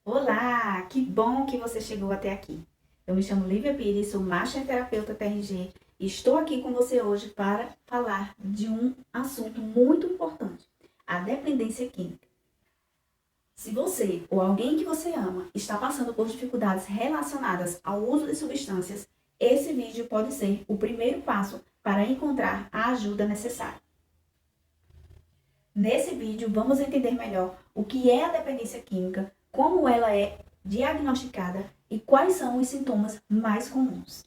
Olá, que bom que você chegou até aqui. Eu me chamo Lívia Pires, sou Master Terapeuta TRG e estou aqui com você hoje para falar de um assunto muito importante, a dependência química. Se você ou alguém que você ama está passando por dificuldades relacionadas ao uso de substâncias, esse vídeo pode ser o primeiro passo para encontrar a ajuda necessária. Nesse vídeo, vamos entender melhor o que é a dependência química, como ela é diagnosticada e quais são os sintomas mais comuns.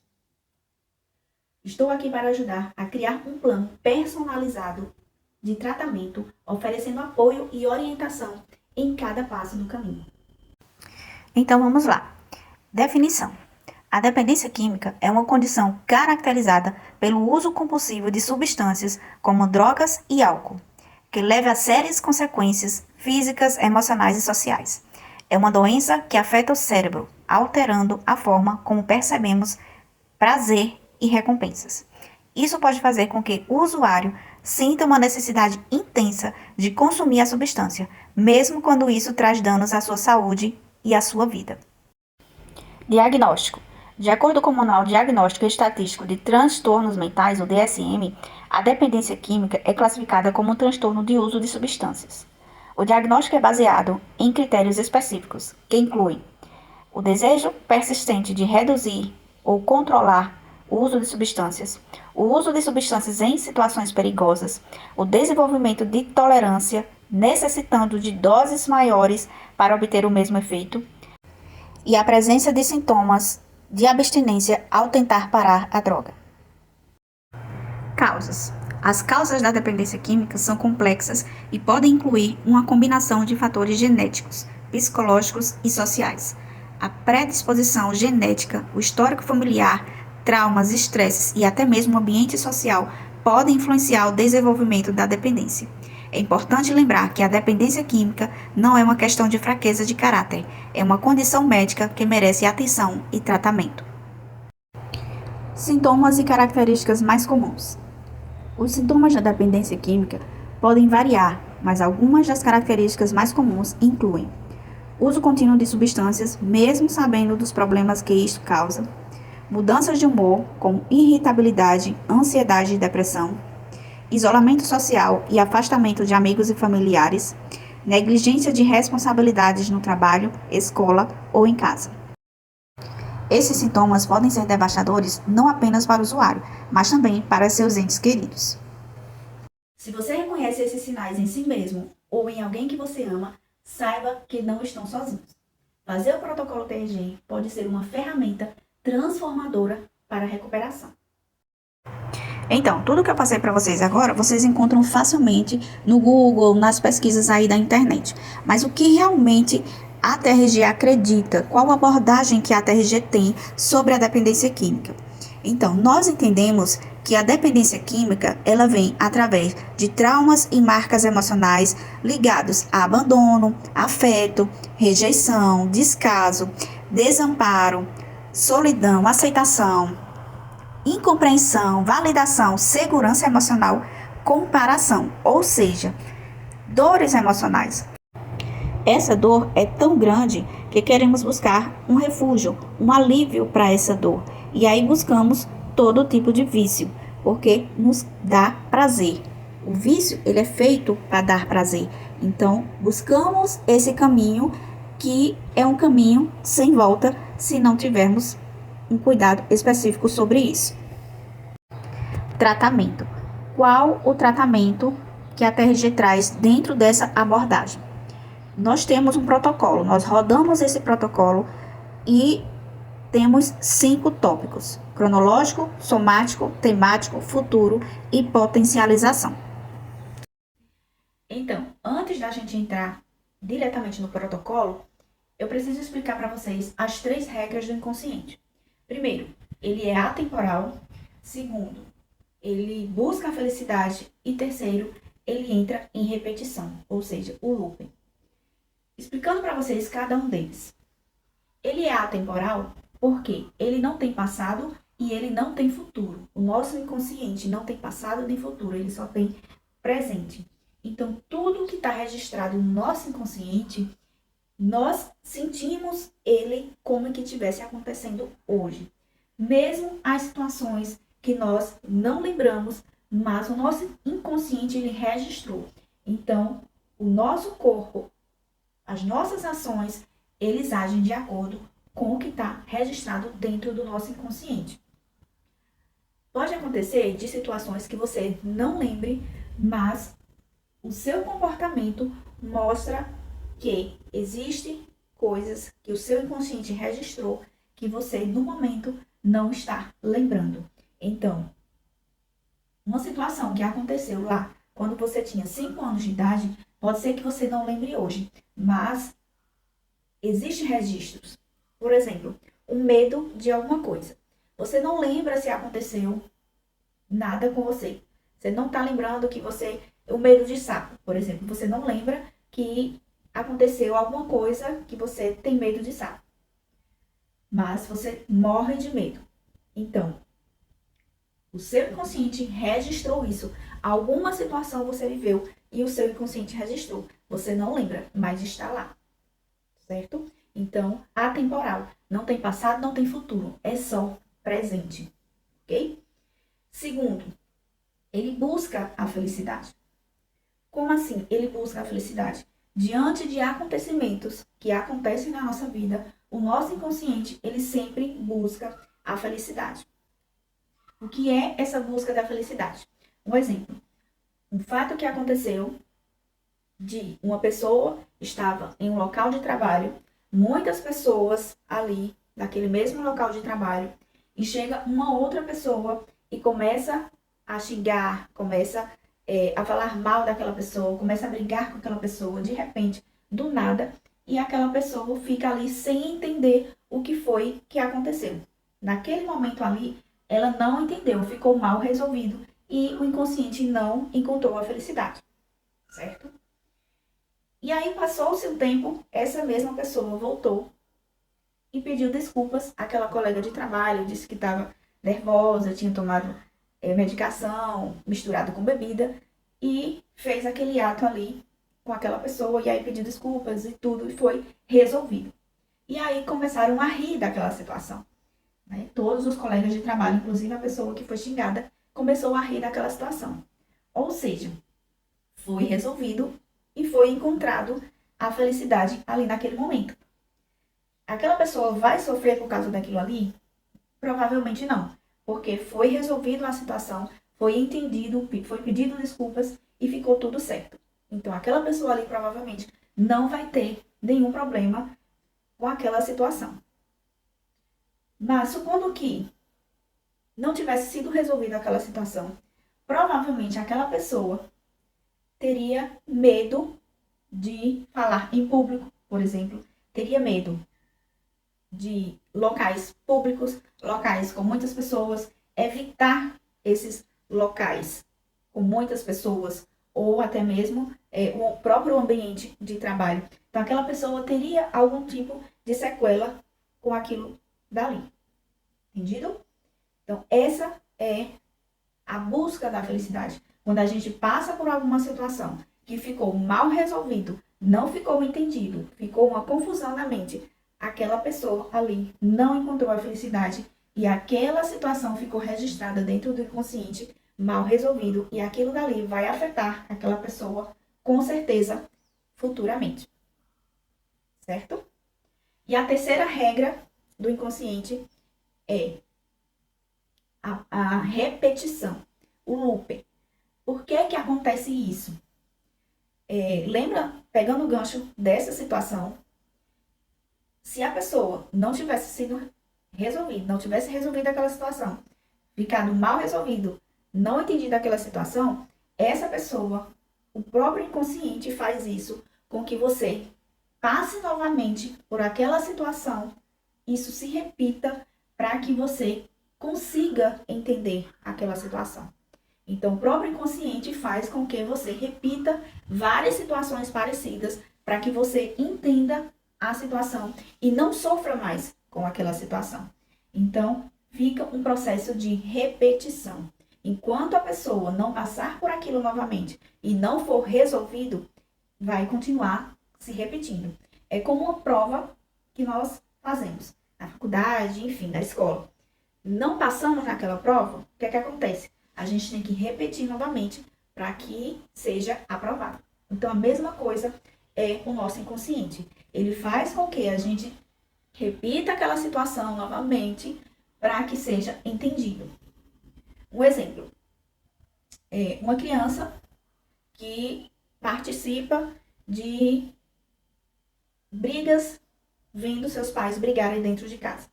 Estou aqui para ajudar a criar um plano personalizado de tratamento, oferecendo apoio e orientação em cada passo do caminho. Então vamos lá. Definição. A dependência química é uma condição caracterizada pelo uso compulsivo de substâncias como drogas e álcool, que leva a sérias consequências físicas, emocionais e sociais. É uma doença que afeta o cérebro, alterando a forma como percebemos prazer e recompensas. Isso pode fazer com que o usuário sinta uma necessidade intensa de consumir a substância, mesmo quando isso traz danos à sua saúde e à sua vida. Diagnóstico. De acordo com o Manual Diagnóstico e Estatístico de Transtornos Mentais, o DSM, a dependência química é classificada como um transtorno de uso de substâncias. O diagnóstico é baseado em critérios específicos, que incluem o desejo persistente de reduzir ou controlar o uso de substâncias, o uso de substâncias em situações perigosas, o desenvolvimento de tolerância, necessitando de doses maiores para obter o mesmo efeito, e a presença de sintomas de abstinência ao tentar parar a droga. Causas. As causas da dependência química são complexas e podem incluir uma combinação de fatores genéticos, psicológicos e sociais. A predisposição genética, o histórico familiar, traumas, estresses e até mesmo o ambiente social podem influenciar o desenvolvimento da dependência. É importante lembrar que a dependência química não é uma questão de fraqueza de caráter, é uma condição médica que merece atenção e tratamento. Sintomas e características mais comuns. Os sintomas da dependência química podem variar, mas algumas das características mais comuns incluem uso contínuo de substâncias, mesmo sabendo dos problemas que isto causa, mudanças de humor, como irritabilidade, ansiedade e depressão, isolamento social e afastamento de amigos e familiares, negligência de responsabilidades no trabalho, escola ou em casa. Esses sintomas podem ser devastadores não apenas para o usuário, mas também para seus entes queridos. Se você reconhece esses sinais em si mesmo ou em alguém que você ama, saiba que não estão sozinhos. Fazer o protocolo TRG pode ser uma ferramenta transformadora para a recuperação. Então, tudo que eu passei para vocês agora, vocês encontram facilmente no Google, nas pesquisas aí da internet. Mas o que realmente a TRG acredita? Qual a abordagem que a TRG tem sobre a dependência química? Então, nós entendemos que a dependência química, ela vem através de traumas e marcas emocionais ligados a abandono, afeto, rejeição, descaso, desamparo, solidão, aceitação, incompreensão, validação, segurança emocional, comparação, ou seja, dores emocionais. Essa dor é tão grande que queremos buscar um refúgio, um alívio para essa dor. E aí buscamos todo tipo de vício, porque nos dá prazer. O vício, ele é feito para dar prazer. Então, buscamos esse caminho que é um caminho sem volta se não tivermos um cuidado específico sobre isso. Tratamento. Qual o tratamento que a TRG traz dentro dessa abordagem? Nós temos um protocolo, nós rodamos esse protocolo e temos 5 tópicos: cronológico, somático, temático, futuro e potencialização. Então, antes da gente entrar diretamente no protocolo, eu preciso explicar para vocês as 3 regras do inconsciente. Primeiro, ele é atemporal. Segundo, ele busca a felicidade. E terceiro, ele entra em repetição, ou seja, o looping. Explicando para vocês cada um deles. Ele é atemporal porque ele não tem passado e ele não tem futuro. O nosso inconsciente não tem passado nem futuro, ele só tem presente. Então, tudo que está registrado no nosso inconsciente nós sentimos ele como que estivesse acontecendo hoje. Mesmo as situações que nós não lembramos, mas o nosso inconsciente ele registrou. Então, o nosso corpo, as nossas ações, eles agem de acordo com o que está registrado dentro do nosso inconsciente. Pode acontecer de situações que você não lembre, mas o seu comportamento mostra que existem coisas que o seu inconsciente registrou que você, no momento, não está lembrando. Então, uma situação que aconteceu lá quando você tinha 5 anos de idade, pode ser que você não lembre hoje, mas existem registros. Por exemplo, o medo de alguma coisa. Você não lembra se aconteceu nada com você. Você não está lembrando que você... O medo de sapo, por exemplo. Você não lembra que aconteceu alguma coisa que você tem medo de sapo. Mas você morre de medo. Então, o seu inconsciente registrou isso. Alguma situação você viveu e o seu inconsciente registrou. Você não lembra, mas está lá. Certo? Então, atemporal. Não tem passado, não tem futuro. É só presente. Ok? Segundo, ele busca a felicidade. Como assim ele busca a felicidade? Diante de acontecimentos que acontecem na nossa vida, o nosso inconsciente, ele sempre busca a felicidade. O que é essa busca da felicidade? Um exemplo. Um fato que aconteceu de uma pessoa estava em um local de trabalho, muitas pessoas ali, naquele mesmo local de trabalho, e chega uma outra pessoa e começa a xingar, começa a falar mal daquela pessoa, começa a brigar com aquela pessoa, de repente, do nada, e aquela pessoa fica ali sem entender o que foi que aconteceu. Naquele momento ali, ela não entendeu, ficou mal resolvido e o inconsciente não encontrou a felicidade, certo? E aí, passou-se um tempo, essa mesma pessoa voltou e pediu desculpas àquela colega de trabalho, disse que estava nervosa, tinha tomado medicação misturado com bebida e fez aquele ato ali com aquela pessoa e aí pediu desculpas e tudo e foi resolvido. E aí começaram a rir daquela situação. Né? Todos os colegas de trabalho, inclusive a pessoa que foi xingada, começou a rir daquela situação. Ou seja, foi resolvido e foi encontrado a felicidade ali naquele momento. Aquela pessoa vai sofrer por causa daquilo ali? Provavelmente não, porque foi resolvido a situação, foi entendido, foi pedido desculpas e ficou tudo certo. Então, aquela pessoa ali provavelmente não vai ter nenhum problema com aquela situação. Mas, supondo que não tivesse sido resolvida aquela situação, provavelmente aquela pessoa teria medo de falar em público, por exemplo, teria medo de locais públicos, locais com muitas pessoas, evitar esses locais com muitas pessoas ou até mesmo o próprio ambiente de trabalho. Então, aquela pessoa teria algum tipo de sequela com aquilo dali. Entendido? Então, essa é a busca da felicidade. Quando a gente passa por alguma situação que ficou mal resolvido, não ficou entendido, ficou uma confusão na mente, aquela pessoa ali não encontrou a felicidade e aquela situação ficou registrada dentro do inconsciente, mal resolvido, e aquilo dali vai afetar aquela pessoa com certeza futuramente. Certo? E a terceira regra do inconsciente é a repetição, o loop. Por que que acontece isso? Lembra, pegando o gancho dessa situação, se a pessoa não tivesse sido resolvida, não tivesse resolvido aquela situação, ficado mal resolvido, não entendido aquela situação, essa pessoa, o próprio inconsciente faz isso com que você passe novamente por aquela situação, isso se repita para que você consiga entender aquela situação. Então, o próprio inconsciente faz com que você repita várias situações parecidas para que você entenda a situação e não sofra mais com aquela situação. Então, fica um processo de repetição. Enquanto a pessoa não passar por aquilo novamente e não for resolvido, vai continuar se repetindo. É como uma prova que nós fazemos na faculdade, enfim, na escola. Não passamos naquela prova, o que é que acontece? A gente tem que repetir novamente para que seja aprovado. Então, a mesma coisa é o nosso inconsciente. Ele faz com que a gente repita aquela situação novamente para que seja entendido. Um exemplo, uma criança que participa de brigas, vendo seus pais brigarem dentro de casa.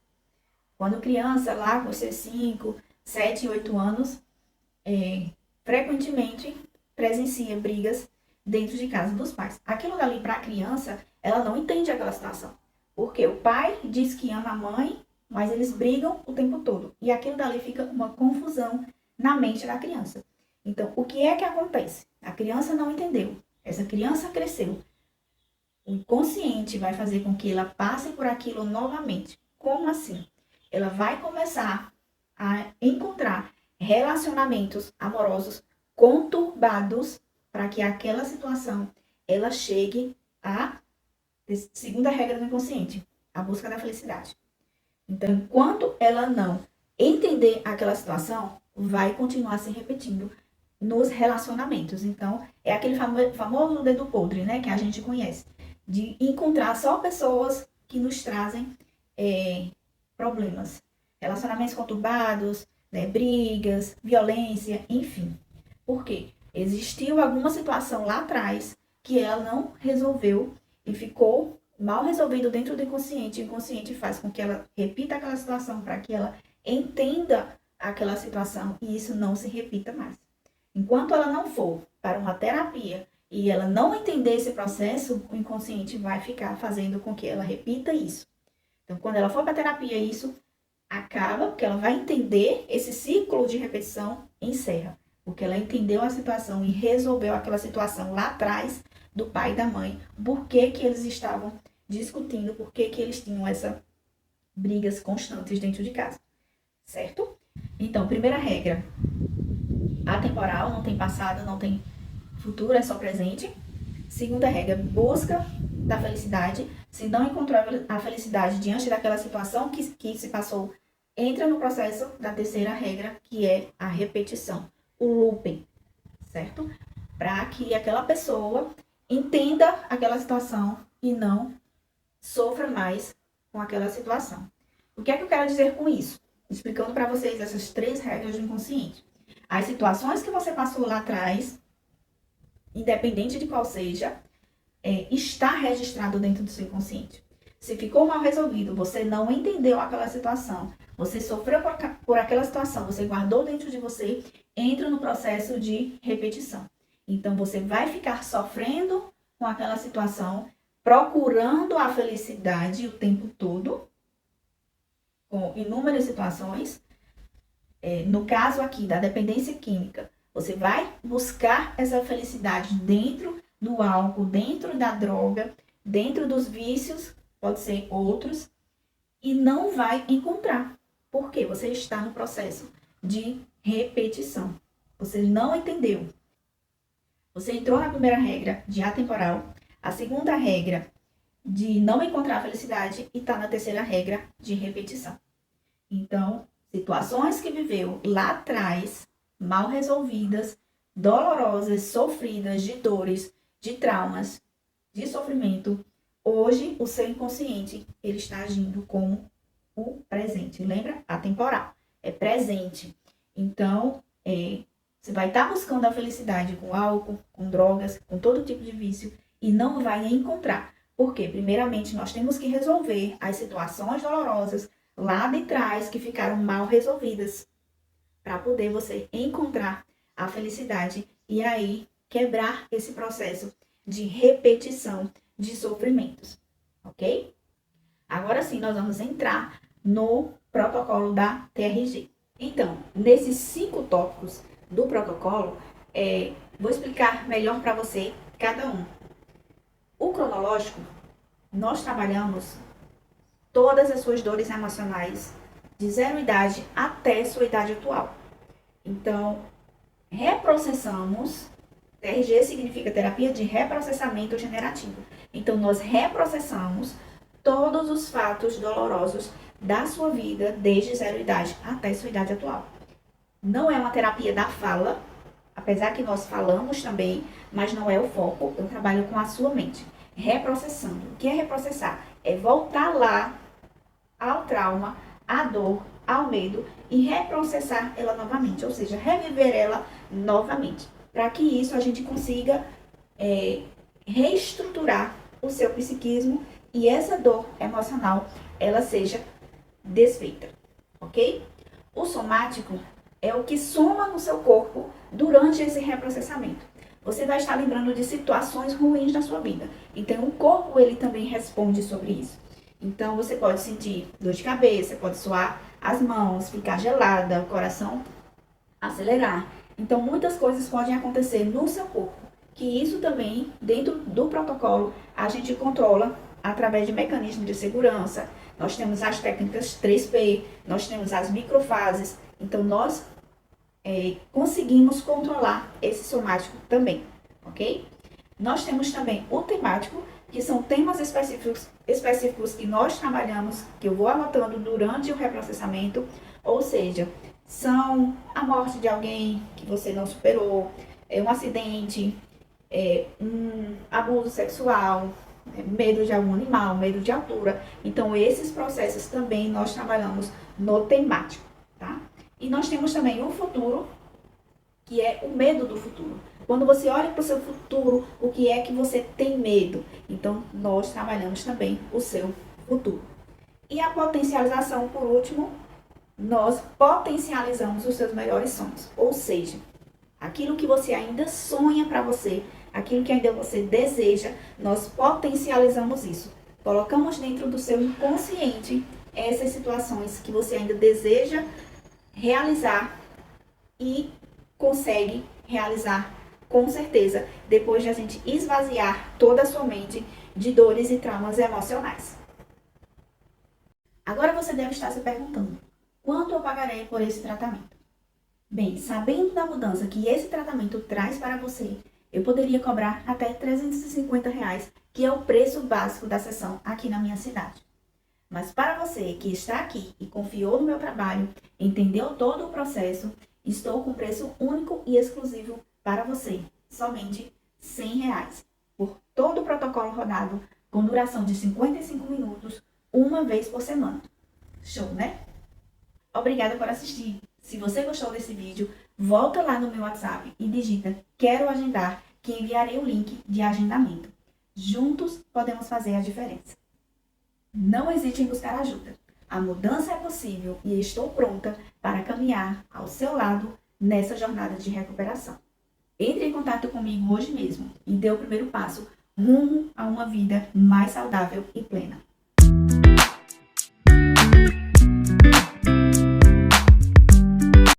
Quando criança, lá com seus 5, 7, 8 anos, frequentemente presencia brigas dentro de casa dos pais. Aquilo dali para a criança, ela não entende aquela situação. Porque o pai diz que ama a mãe, mas eles brigam o tempo todo. E aquilo dali fica uma confusão na mente da criança. Então, o que é que acontece? A criança não entendeu. Essa criança cresceu. O inconsciente vai fazer com que ela passe por aquilo novamente. Como assim? Ela vai começar a encontrar relacionamentos amorosos conturbados para que aquela situação ela chegue à segunda regra do inconsciente, a busca da felicidade. Então, enquanto ela não entender aquela situação, vai continuar se repetindo nos relacionamentos. Então, é aquele famoso dedo podre, né, que a gente conhece, de encontrar só pessoas que nos trazem problemas, relacionamentos conturbados, né, brigas, violência, enfim. Por quê? Existiu alguma situação lá atrás que ela não resolveu e ficou mal resolvido dentro do inconsciente. O inconsciente faz com que ela repita aquela situação para que ela entenda aquela situação e isso não se repita mais. Enquanto ela não for para uma terapia e ela não entender esse processo, o inconsciente vai ficar fazendo com que ela repita isso. Então, quando ela for para a terapia, isso acaba, porque ela vai entender esse ciclo de repetição, encerra. Porque ela entendeu a situação e resolveu aquela situação lá atrás do pai e da mãe. Por que que eles estavam discutindo, por que que eles tinham essas brigas constantes dentro de casa. Certo? Então, primeira regra, atemporal, não tem passado, não tem futuro, é só presente. Segunda regra, busca da felicidade. Se não encontrou a felicidade diante daquela situação que se passou, entra no processo da terceira regra, que é a repetição, o looping, certo? Para que aquela pessoa entenda aquela situação e não sofra mais com aquela situação. O que é que eu quero dizer com isso? Explicando para vocês essas 3 regras do inconsciente. As situações que você passou lá atrás, independente de qual seja, está registrado dentro do seu inconsciente. Se ficou mal resolvido, você não entendeu aquela situação, você sofreu por aquela situação, você guardou dentro de você, entra no processo de repetição. Então, você vai ficar sofrendo com aquela situação, procurando a felicidade o tempo todo, com inúmeras situações. No caso aqui da dependência química, você vai buscar essa felicidade dentro do álcool, dentro da droga, dentro dos vícios, pode ser outros, e não vai encontrar. Porque você está no processo de repetição. Você não entendeu. Você entrou na primeira regra de atemporal, a segunda regra de não encontrar felicidade e está na terceira regra de repetição. Então, situações que viveu lá atrás, mal resolvidas, dolorosas, sofridas, de dores, de traumas, de sofrimento, hoje o seu inconsciente ele está agindo como o presente. Lembra? Atemporal. É presente. Então, você vai estar buscando a felicidade com álcool, com drogas, com todo tipo de vício e não vai encontrar. Porque, primeiramente, nós temos que resolver as situações dolorosas lá de trás que ficaram mal resolvidas para poder você encontrar a felicidade e aí quebrar esse processo de repetição de sofrimentos, ok? Agora sim, nós vamos entrar no protocolo da TRG. Então, nesses 5 tópicos do protocolo, vou explicar melhor para você cada um. O cronológico, nós trabalhamos todas as suas dores emocionais, de 0 idade até sua idade atual. Então, reprocessamos TRG significa terapia de reprocessamento generativo. Então, nós reprocessamos todos os fatos dolorosos da sua vida desde 0 idade até sua idade atual. Não é uma terapia da fala, apesar que nós falamos também, mas não é o foco. Eu trabalho com a sua mente, reprocessando. O que é reprocessar? É voltar lá ao trauma, à dor, ao medo e reprocessar ela novamente, ou seja, reviver ela novamente, para que isso a gente consiga reestruturar o seu psiquismo e essa dor emocional ela seja desfeita, ok? O somático é o que soma no seu corpo durante esse reprocessamento. Você vai estar lembrando de situações ruins na sua vida. Então, o corpo, ele também responde sobre isso. Então, você pode sentir dor de cabeça, pode suar as mãos, ficar gelada, o coração acelerar. Então, muitas coisas podem acontecer no seu corpo. Que isso também, dentro do protocolo, a gente controla através de mecanismos de segurança. Nós temos as técnicas 3P, nós temos as microfases. Então, nós conseguimos controlar esse somático também, ok? Nós temos também o temático, que são temas específicos que nós trabalhamos, que eu vou anotando durante o reprocessamento, ou seja, são a morte de alguém que você não superou, um acidente, um abuso sexual, medo de algum animal, medo de altura. Então, esses processos também nós trabalhamos no temático, tá? E nós temos também o futuro, que é o medo do futuro. Quando você olha para o seu futuro, o que é que você tem medo? Então, nós trabalhamos também o seu futuro. E a potencialização, por último, nós potencializamos os seus melhores sonhos. Ou seja, aquilo que você ainda sonha para você, aquilo que ainda você deseja, nós potencializamos isso. Colocamos dentro do seu inconsciente essas situações que você ainda deseja realizar e consegue realizar com certeza, depois de a gente esvaziar toda a sua mente de dores e traumas emocionais. Agora você deve estar se perguntando, quanto eu pagarei por esse tratamento? Bem, sabendo da mudança que esse tratamento traz para você, eu poderia cobrar até R$350, que é o preço básico da sessão aqui na minha cidade. Mas para você que está aqui e confiou no meu trabalho, entendeu todo o processo, estou com preço único e exclusivo para você, somente R$100, por todo o protocolo rodado, com duração de 55 minutos, uma vez por semana. Show, né? Obrigada por assistir. Se você gostou desse vídeo, volta lá no meu WhatsApp e digita "Quero agendar", que enviarei o link de agendamento. Juntos podemos fazer a diferença. Não hesite em buscar ajuda. A mudança é possível e estou pronta para caminhar ao seu lado nessa jornada de recuperação. Entre em contato comigo hoje mesmo e dê o primeiro passo rumo a uma vida mais saudável e plena.